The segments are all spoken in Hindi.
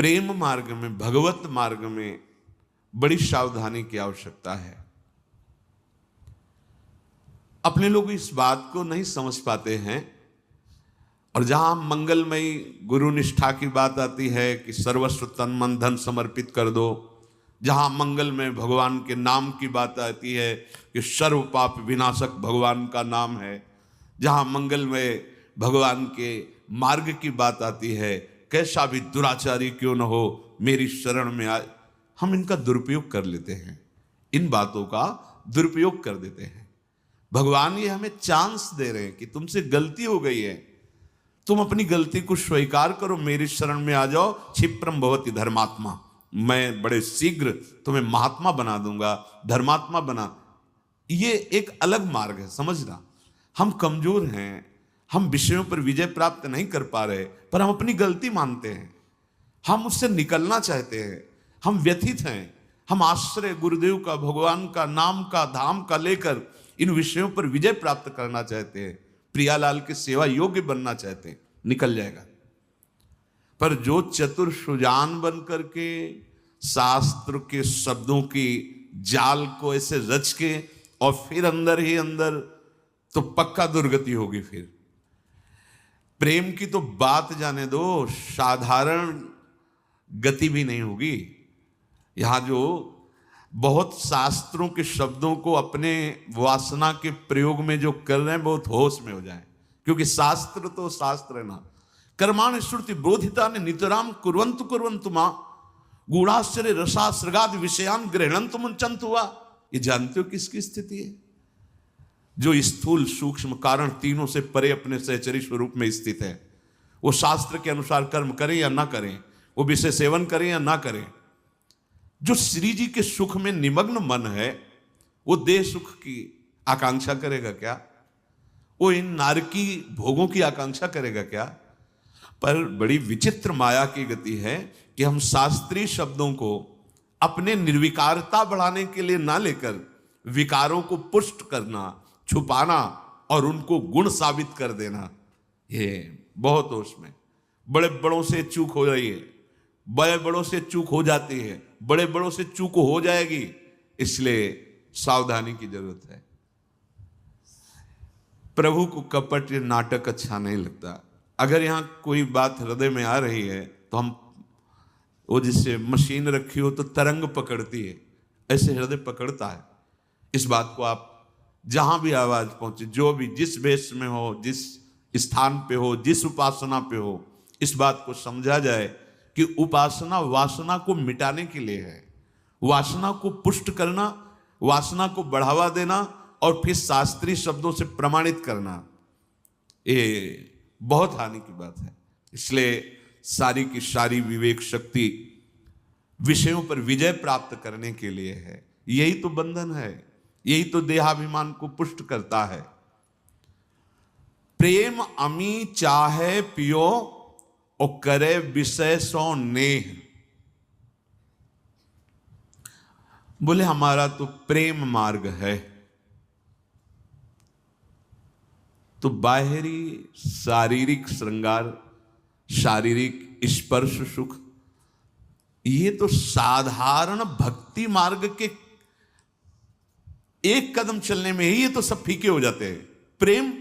प्रेम मार्ग में, भगवत मार्ग में बड़ी सावधानी की आवश्यकता है। अपने लोग इस बात को नहीं समझ पाते हैं, और जहां मंगलमयी गुरु निष्ठा की बात आती है कि सर्वस्व तन मन धन समर्पित कर दो, जहां मंगल में भगवान के नाम की बात आती है कि सर्व पाप विनाशक भगवान का नाम है, जहां मंगल में भगवान के मार्ग की बात आती है, कैसा भी दुराचारी क्यों न हो मेरी शरण में आए, हम इनका दुरुपयोग कर लेते हैं, इन बातों का दुरुपयोग कर देते हैं। भगवान ये हमें चांस दे रहे हैं कि तुमसे गलती हो गई है, तुम अपनी गलती को स्वीकार करो, मेरी शरण में आ जाओ, क्षिप्रम भवति धर्मात्मा, मैं बड़े शीघ्र तुम्हें महात्मा बना दूंगा, धर्मात्मा बना। ये एक अलग मार्ग है, समझना। हम कमजोर हैं, हम विषयों पर विजय प्राप्त नहीं कर पा रहे, पर हम अपनी गलती मानते हैं, हम उससे निकलना चाहते हैं, हम व्यथित हैं, हम आश्रय गुरुदेव का, भगवान का, नाम का, धाम का लेकर इन विषयों पर विजय प्राप्त करना चाहते हैं, प्रियालाल की सेवा योग्य बनना चाहते हैं, निकल जाएगा। पर जो चतुर सुजान बन करके शास्त्र के शब्दों की जाल को ऐसे रच के और फिर अंदर ही अंदर, तो पक्का दुर्गति होगी। फिर प्रेम की तो बात जाने दो, साधारण गति भी नहीं होगी। यहां जो बहुत शास्त्रों के शब्दों को अपने वासना के प्रयोग में जो कर रहे हैं, बहुत होश में हो जाएं, क्योंकि शास्त्र तो शास्त्र है ना। कर्माणि श्रुति बोधिता ने नितराम कुर्वन्तु कुर्वन्तु मां गूढ़ाश्चर्य रसासृगादि विषयान गृह्णन्तु मुंचन्तु हुआ। ये जानते हो किसकी स्थिति है? जो स्थूल सूक्ष्म कारण तीनों से परे अपने सहचरी स्वरूप में स्थित है। वो शास्त्र के अनुसार कर्म करें या ना करें, वो विषय सेवन करें या ना करें, जो श्री जी के सुख में निमग्न मन है, वो देह सुख की आकांक्षा करेगा क्या? वो इन नारकी भोगों की आकांक्षा करेगा क्या? पर बड़ी विचित्र माया की गति है कि हम शास्त्रीय शब्दों को अपने निर्विकारता बढ़ाने के लिए ना लेकर विकारों को पुष्ट करना, छुपाना और उनको गुण साबित कर देना, ये बहुत हो। उसमें बड़े बड़ों से चूक हो रही है, बड़े बड़ों से चूक हो जाती है, बड़े बड़ों से चूक हो जाएगी, इसलिए सावधानी की जरूरत है। प्रभु को कपट नाटक अच्छा नहीं लगता। अगर यहां कोई बात हृदय में आ रही है तो हम वो जिससे मशीन रखी हो तो तरंग पकड़ती है, ऐसे हृदय पकड़ता है। इस बात को आप जहां भी आवाज पहुंचे, जो भी जिस वेश में हो, जिस स्थान पे हो, जिस उपासना पे हो, इस बात को समझा जाए कि उपासना वासना को मिटाने के लिए है, वासना को पुष्ट करना, वासना को बढ़ावा देना और फिर शास्त्रीय शब्दों से प्रमाणित करना, ये बहुत हानि की बात है। इसलिए सारी की सारी विवेक शक्ति विषयों पर विजय प्राप्त करने के लिए है। यही तो बंधन है, यही तो देहाभिमान को पुष्ट करता है। प्रेम अमी चाहे पियो और करे विषय सो नेह। बोले हमारा तो प्रेम मार्ग है, तो बाहरी शारीरिक श्रृंगार, शारीरिक स्पर्श सुख, ये तो साधारण भक्ति मार्ग के एक कदम चलने में ही ये तो सब फीके हो जाते हैं। प्रेम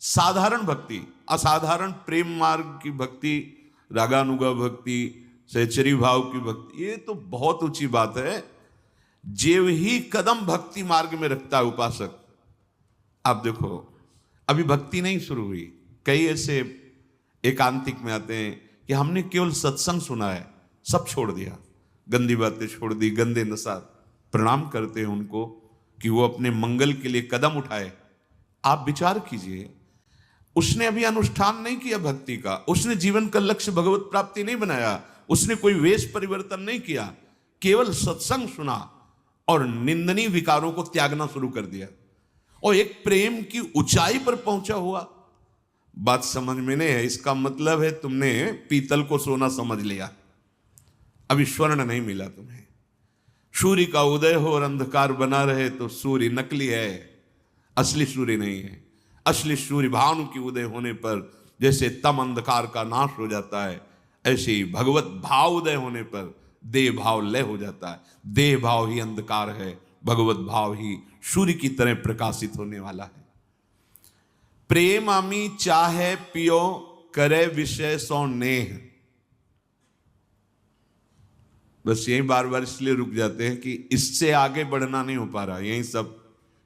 साधारण भक्ति, असाधारण प्रेम मार्ग की भक्ति, रागानुगा भक्ति, सहचरी भाव की भक्ति, ये तो बहुत ऊंची बात है। जेव ही कदम भक्ति मार्ग में रखता है उपासक। आप देखो, अभी भक्ति नहीं शुरू हुई, कई ऐसे एकांतिक में आते हैं कि हमने केवल सत्संग सुना है, सब छोड़ दिया, गंदी बातें छोड़ दी, गंदे नशा। प्रणाम करते हैं उनको कि वो अपने मंगल के लिए कदम उठाए। आप विचार कीजिए, उसने अभी अनुष्ठान नहीं किया भक्ति का, उसने जीवन का लक्ष्य भगवत प्राप्ति नहीं बनाया, उसने कोई वेश परिवर्तन नहीं किया, केवल सत्संग सुना और निंदनीय विकारों को त्यागना शुरू कर दिया और एक प्रेम की ऊंचाई पर पहुंचा हुआ। बात समझ में नहीं है? इसका मतलब है तुमने पीतल को सोना समझ लिया, अभी स्वर्ण नहीं मिला तुम्हें। सूर्य का उदय हो और अंधकार बना रहे तो सूर्य नकली है, असली सूर्य नहीं है। असली सूर्य भानु की उदय होने पर जैसे तम अंधकार का नाश हो जाता है, ऐसे ही भगवत भाव उदय होने पर देह भाव लय हो जाता है। देह भाव ही अंधकार है, भगवत भाव ही सूर्य की तरह प्रकाशित होने वाला है। प्रेम अमी चाहे पियो करे विषय सो नेह। बस यही बार बार इसलिए रुक जाते हैं कि इससे आगे बढ़ना नहीं हो पा रहा,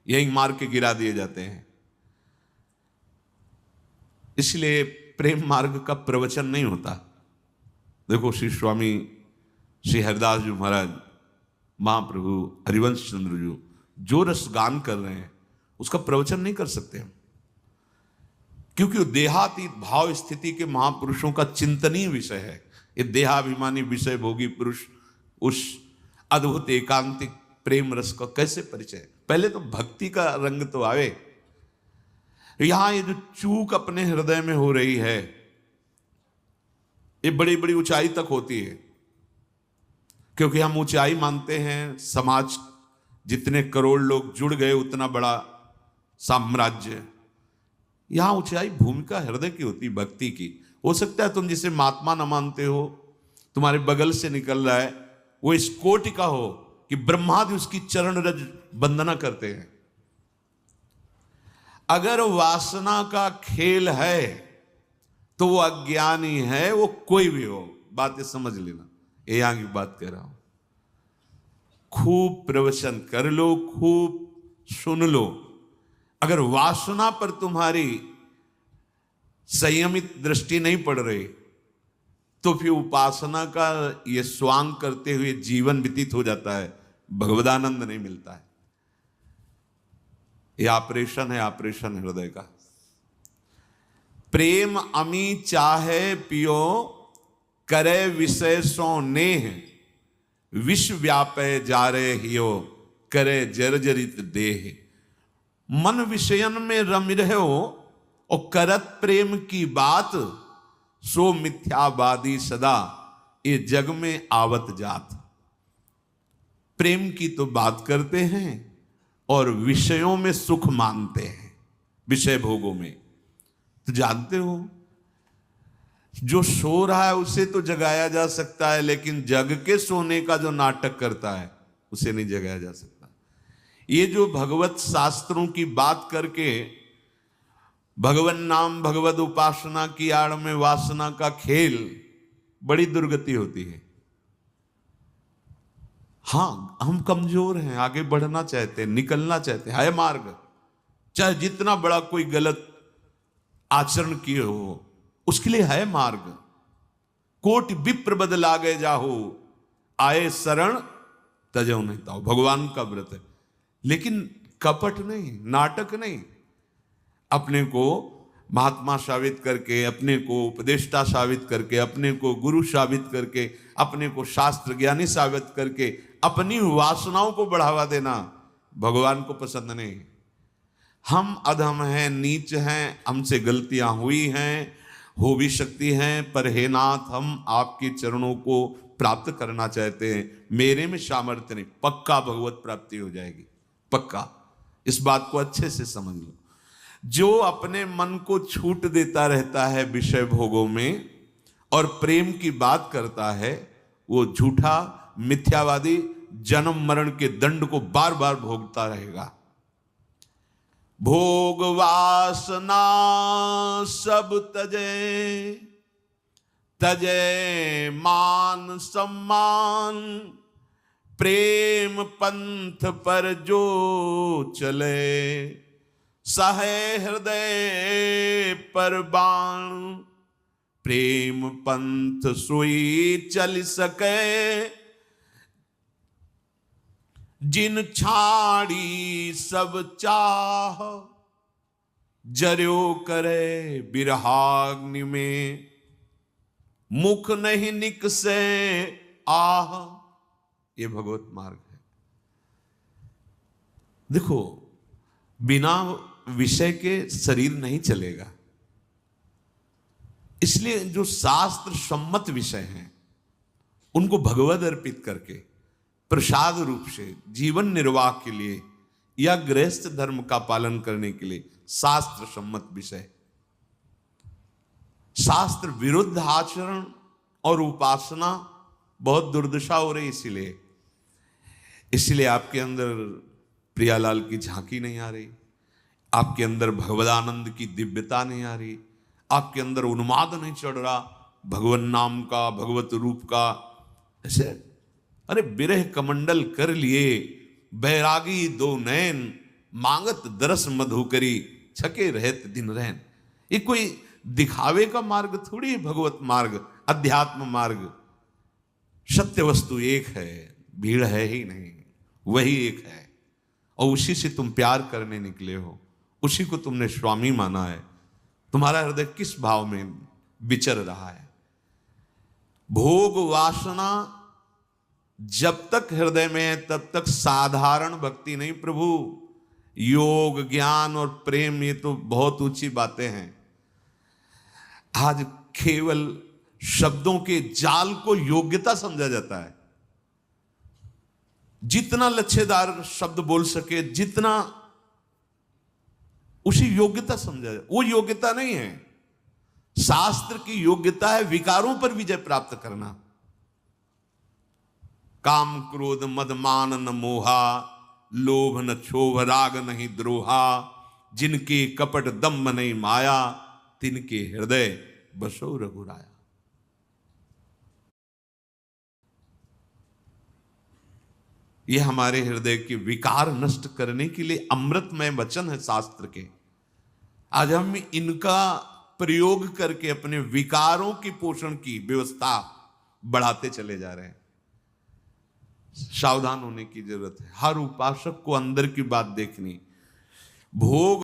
यही मार के गिरा दिए जाते हैं। इसलिए प्रेम मार्ग का प्रवचन नहीं होता। देखो श्री स्वामी श्री हरिदास जी महाराज, महाप्रभु हरिवंश चंद्र जी जो रसगान कर रहे हैं उसका प्रवचन नहीं कर सकते हम, क्योंकि वो देहातीत भाव स्थिति के महापुरुषों का चिंतनीय विषय है। ये देहाभिमानी विषय भोगी पुरुष उस अद्भुत एकांतिक प्रेम रस का कैसे परिचय? पहले तो भक्ति का रंग तो आवे। यहां ये जो चूक अपने हृदय में हो रही है, ये बड़ी बड़ी ऊंचाई तक होती है, क्योंकि हम ऊंचाई मानते हैं समाज, जितने करोड़ लोग जुड़ गए उतना बड़ा साम्राज्य। यहां ऊंचाई भूमिका हृदय की होती, भक्ति की। हो सकता है तुम जिसे महात्मा न मानते हो, तुम्हारे बगल से निकल रहा है, वो इस कोटि का हो कि ब्रह्मादि उसकी चरण रज वंदना करते हैं। अगर वासना का खेल है तो वो अज्ञानी है, वो कोई भी हो। बातें समझ लेना, ये यहां की बात कह रहा हूं। खूब प्रवचन कर लो, खूब सुन लो, अगर वासना पर तुम्हारी संयमित दृष्टि नहीं पड़ रही तो फिर उपासना का ये स्वांग करते हुए जीवन व्यतीत हो जाता है, भगवदानंद नहीं मिलता है। ये ऑपरेशन है, ऑपरेशन हृदय का। प्रेम अमी चाहे पियो करे विषय सो नेह। विश्व व्यापे जारे हियो करे जर्जरित देह। मन विषयन में रम रहो और करत प्रेम की बात, सो मिथ्यावादी सदा ये जग में आवत जात। प्रेम की तो बात करते हैं और विषयों में सुख मानते हैं, विषय भोगों में। तो जानते हो जो सो रहा है उसे तो जगाया जा सकता है, लेकिन जग के सोने का जो नाटक करता है उसे नहीं जगाया जा सकता। ये जो भगवत शास्त्रों की बात करके भगवन नाम भगवत उपासना की आड़ में वासना का खेल, बड़ी दुर्गति होती है। हाँ, हम कमजोर हैं, आगे बढ़ना चाहते हैं, निकलना चाहते हैं, है मार्ग। चाहे जितना बड़ा कोई गलत आचरण किए हो, उसके लिए है मार्ग। कोटि विप्र बदला गए जाहो, आए शरण तजो नहीं ताओ। भगवान का व्रत है, लेकिन कपट नहीं, नाटक नहीं। अपने को महात्मा साबित करके, अपने को उपदेष्टा साबित करके, अपने को गुरु साबित करके, अपने को शास्त्र ज्ञानी साबित करके अपनी वासनाओं को बढ़ावा देना भगवान को पसंद नहीं। हम अधम हैं, नीच हैं, हमसे गलतियां हुई हैं, हो भी सकती हैं, पर हे नाथ हम आपके चरणों को प्राप्त करना चाहते हैं। मेरे में सामर्थ्य नहीं, पक्का भगवत प्राप्ति हो जाएगी, पक्का। इस बात को अच्छे से समझ लो। जो अपने मन को छूट देता रहता है विषय भोगों में और प्रेम की बात करता है, वो झूठा मिथ्यावादी जन्म मरण के दंड को बार बार भोगता रहेगा। भोग वासना सब तजे, तजे मान सम्मान, प्रेम पंथ पर जो चले, सहे हृदय पर बाण, प्रेम पंथ सोई चल सके, जिन छाड़ी सब चाह, जर्यो करे बिरहाग्नि में, मुख नहीं निकसे आह। ये भगवत मार्ग है। देखो, बिना विषय के शरीर नहीं चलेगा। इसलिए जो शास्त्र सम्मत विषय हैं उनको भगवद अर्पित करके प्रसाद रूप से जीवन निर्वाह के लिए या गृहस्थ धर्म का पालन करने के लिए शास्त्र सम्मत विषय, शास्त्र विरुद्ध आचरण और उपासना बहुत दुर्दशा हो रही, इसीलिए आपके अंदर प्रियालाल की झांकी नहीं आ रही, आपके अंदर भगवदानंद की दिव्यता नहीं आ रही, आपके अंदर उन्माद नहीं चढ़ रहा भगवन नाम का, भगवत रूप का। ऐसे अरे बिरह कमंडल कर लिए बैरागी दो नैन, मांगत दरस मधुकरी, छके रहत दिन रहन। ये कोई दिखावे का मार्ग थोड़ी है, भगवत मार्ग, अध्यात्म मार्ग। सत्य वस्तु एक है, भीड़ है ही नहीं, वही एक है, और उसी से तुम प्यार करने निकले हो, उसी को तुमने स्वामी माना है। तुम्हारा हृदय किस भाव में विचर रहा है? भोग वासना जब तक हृदय में है तब तक साधारण भक्ति नहीं प्रभु। योग, ज्ञान और प्रेम ये तो बहुत ऊंची बातें हैं। आज केवल शब्दों के जाल को योग्यता समझा जाता है। जितना लच्छेदार शब्द बोल सके, जितना उसी योग्यता समझा जाए, वो योग्यता नहीं है। शास्त्र की योग्यता है विकारों पर विजय प्राप्त करना। काम क्रोध मद मान न मोहा, लोभ न क्षोभ राग नहीं द्रोहा, जिनके कपट दम्भ नहीं माया, तिनके हृदय बसो रघुराया। ये हमारे हृदय के विकार नष्ट करने के लिए अमृतमय वचन है शास्त्र के। आज हम इनका प्रयोग करके अपने विकारों की पोषण की व्यवस्था बढ़ाते चले जा रहे हैं। सावधान होने की जरूरत है। हर उपासक को अंदर की बात देखनी। भोग